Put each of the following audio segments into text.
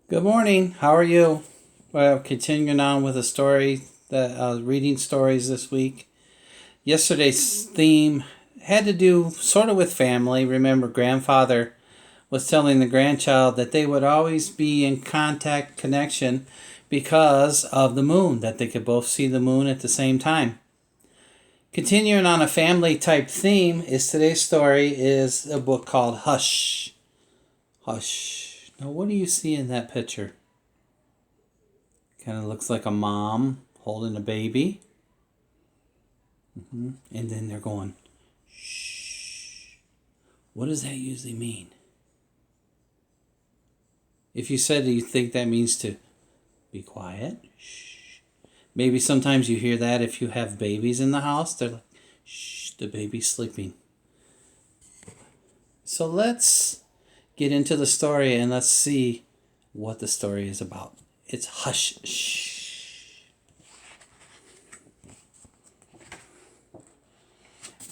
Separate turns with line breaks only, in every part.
Good morning. How are you? Well, continuing on with the story, reading stories this week. Yesterday's theme had to do sort of with family. Remember, grandfather was telling the grandchild that they would always be in connection because of the moon, that they could both see the moon at the same time. Continuing on a family type theme is today's story is a book called Hush. Hush. Now, what do you see in that picture? Kind of looks like a mom holding a baby. And then they're going, shh. What does that usually mean? If you said you think that means to be quiet, shh. Maybe sometimes you hear that if you have babies in the house. They're like, shh, the baby's sleeping. So let's get into the story and let's see what the story is about. It's Hush, shh.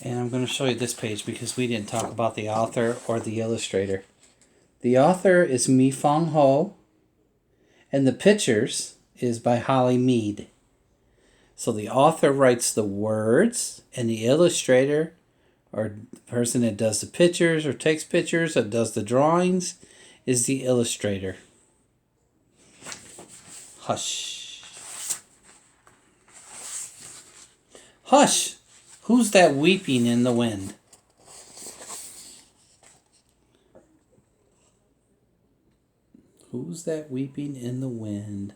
And I'm going to show you this page because we didn't talk about the author or the illustrator. The author is Mi-Fong Ho, and the pictures is by Holly Mead. So the author writes the words, and the illustrator, or the person that does the pictures or takes pictures or does the drawings, is the illustrator. Hush. Hush! Who's that weeping in the wind? Who's that weeping in the wind?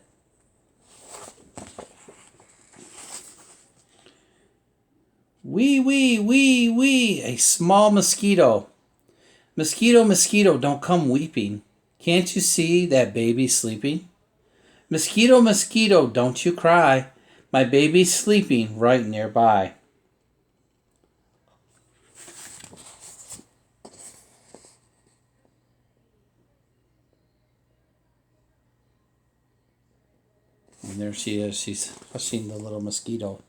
Wee, wee, wee, wee, a small mosquito. Mosquito, mosquito, don't come weeping. Can't you see that baby's sleeping? Mosquito, mosquito, don't you cry. My baby's sleeping right nearby. And there she is. She's hushing the little mosquito.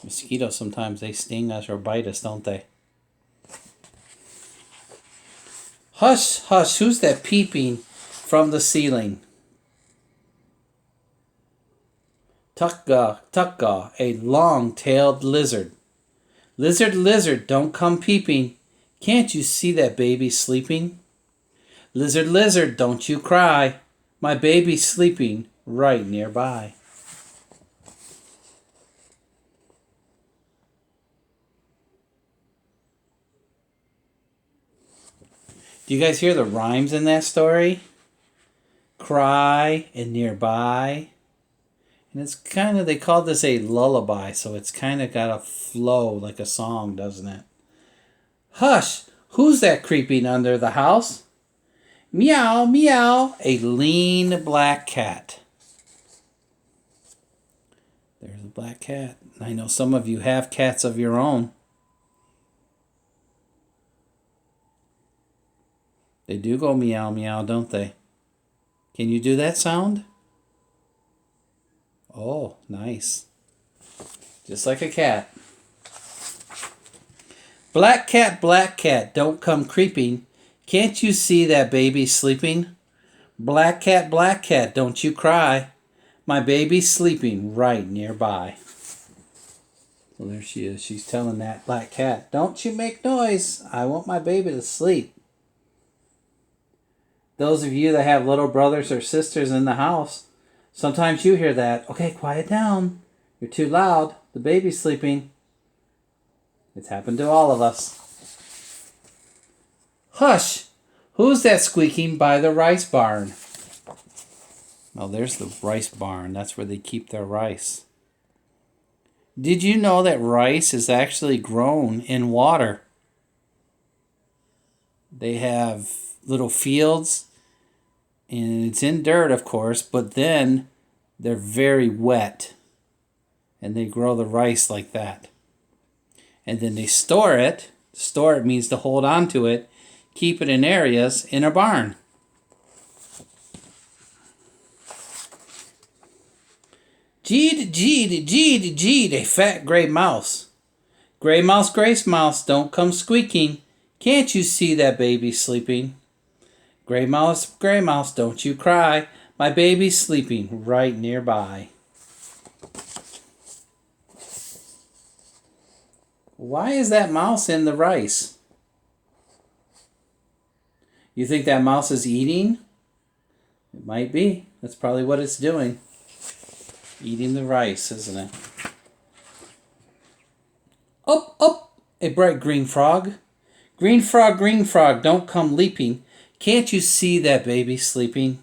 Mosquitoes sometimes they sting us or bite us, don't they? Hush, hush, who's that peeping from the ceiling? Tukka, tukka, a long-tailed lizard. Lizard, lizard, don't come peeping. Can't you see that baby sleeping? Lizard, lizard, don't you cry. My baby's sleeping right nearby. Do you guys hear the rhymes in that story? Cry and nearby. And it's kind of, they call this a lullaby, so it's kind of got a flow like a song, doesn't it? Hush! Who's that creeping under the house? Meow, meow, a lean black cat. There's a black cat. I know some of you have cats of your own. They do go meow, meow, don't they? Can you do that sound? Oh, nice. Just like a cat. Black cat, don't come creeping. Can't you see that baby sleeping? Black cat, don't you cry. My baby's sleeping right nearby. Well, there she is. She's telling that black cat, don't you make noise. I want my baby to sleep. Those of you that have little brothers or sisters in the house, sometimes you hear that. Okay, quiet down. You're too loud. The baby's sleeping. It's happened to all of us. Hush! Who's that squeaking by the rice barn? Oh, there's the rice barn. That's where they keep their rice. Did you know that rice is actually grown in water? They have little fields, and it's in dirt, of course, but then they're very wet, and they grow the rice like that. And then they store it. Store it means to hold on to it, keep it in areas in a barn. Jeed, jeed, jeed, jeed, a fat gray mouse. Gray mouse, grace mouse, don't come squeaking. Can't you see that baby sleeping? Gray mouse, don't you cry. My baby's sleeping right nearby. Why is that mouse in the rice? You think that mouse is eating? It might be. That's probably what it's doing. Eating the rice, isn't it? Up, up, a bright green frog. Green frog, don't come leaping. Can't you see that baby sleeping?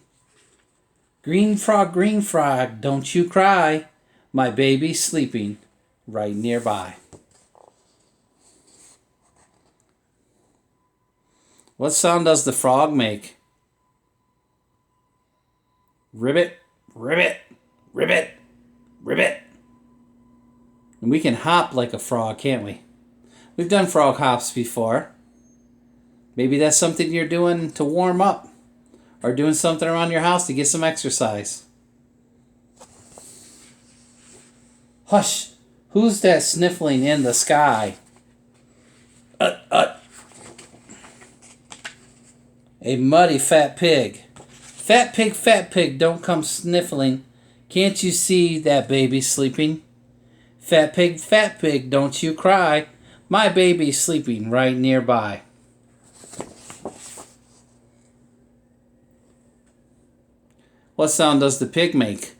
Green frog, don't you cry. My baby's sleeping right nearby. What sound does the frog make? Ribbit, ribbit, ribbit, ribbit. And we can hop like a frog, can't we? We've done frog hops before. Maybe that's something you're doing to warm up, or doing something around your house to get some exercise. Hush! Who's that sniffling in the sky? A muddy fat pig. Fat pig, don't come sniffling. Can't you see that baby sleeping? Fat pig, don't you cry. My baby's sleeping right nearby. What sound does the pig make?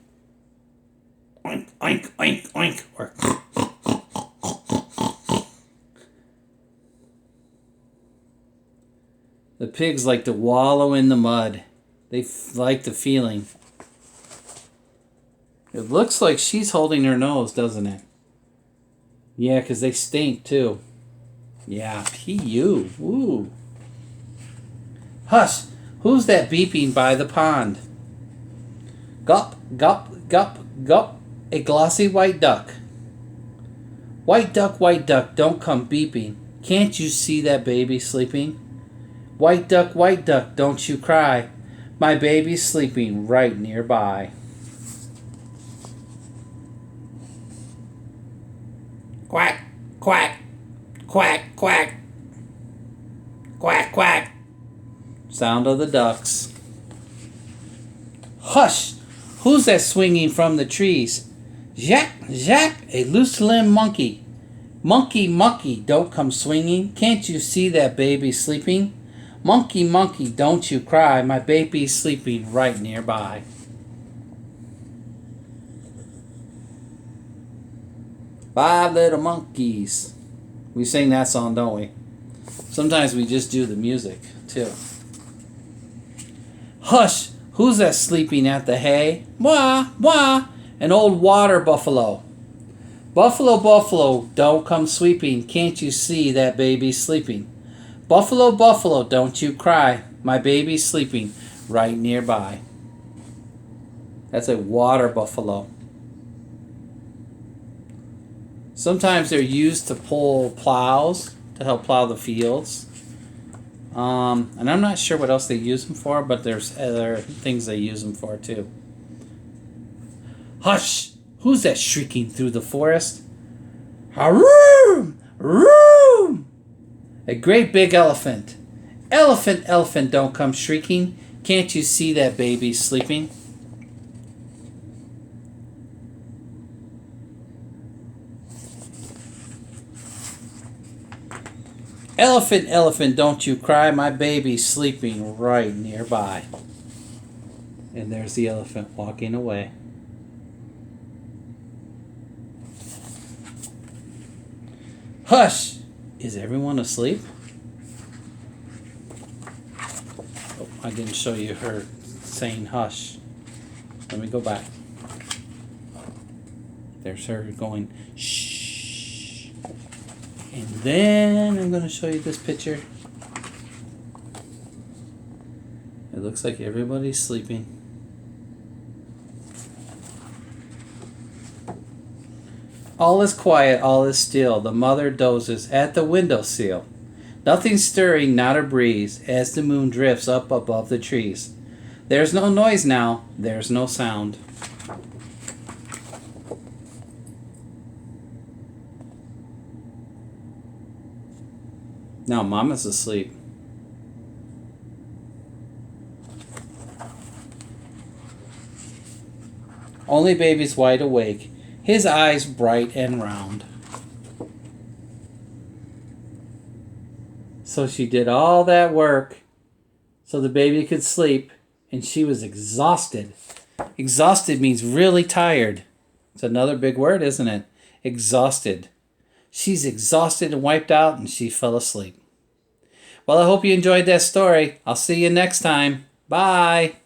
Oink, oink, oink, oink. Or the pigs like to wallow in the mud. They like the feeling. It looks like she's holding her nose, doesn't it? Yeah, because they stink too. Yeah, P.U. Woo. Hush! Who's that beeping by the pond? Gup, gup, gup, gup. A glossy white duck. White duck, don't come beeping. Can't you see that baby sleeping? White duck, don't you cry. My baby's sleeping right nearby. Quack, quack, quack, quack. Quack, quack. Sound of the ducks. Hush! Who's that swinging from the trees? Jack, a loose limb monkey. Monkey, don't come swinging. Can't you see that baby sleeping? Monkey, don't you cry. My baby's sleeping right nearby. Five little monkeys. We sing that song, don't we? Sometimes we just do the music, too. Hush! Who's that sleeping at the hay? Wah, wah! An old water buffalo. Buffalo, don't come sweeping. Can't you see that baby sleeping? Buffalo, don't you cry. My baby's sleeping right nearby. That's a water buffalo. Sometimes they're used to pull plows, to help plow the fields. And I'm not sure what else they use them for, but there's other things they use them for too. Hush! Who's that shrieking through the forest? Haroom! Room! A great big elephant. Elephant, don't come shrieking. Can't you see that baby sleeping? Elephant, don't you cry. My baby's sleeping right nearby. And there's the elephant walking away. Hush! Is everyone asleep? Oh, I didn't show you her saying hush. Let me go back. There's her going shh. And then I'm going to show you this picture. It looks like everybody's sleeping. All is quiet, all is still. The mother dozes at the windowsill. Nothing stirring, not a breeze, as the moon drifts up above the trees. There's no noise now, there's no sound. Now Mama's asleep. Only baby's wide awake, his eyes bright and round. So she did all that work so the baby could sleep, and she was exhausted. Exhausted means really tired. It's another big word, isn't it? Exhausted. She's exhausted and wiped out, and she fell asleep. Well, I hope you enjoyed that story. I'll see you next time. Bye.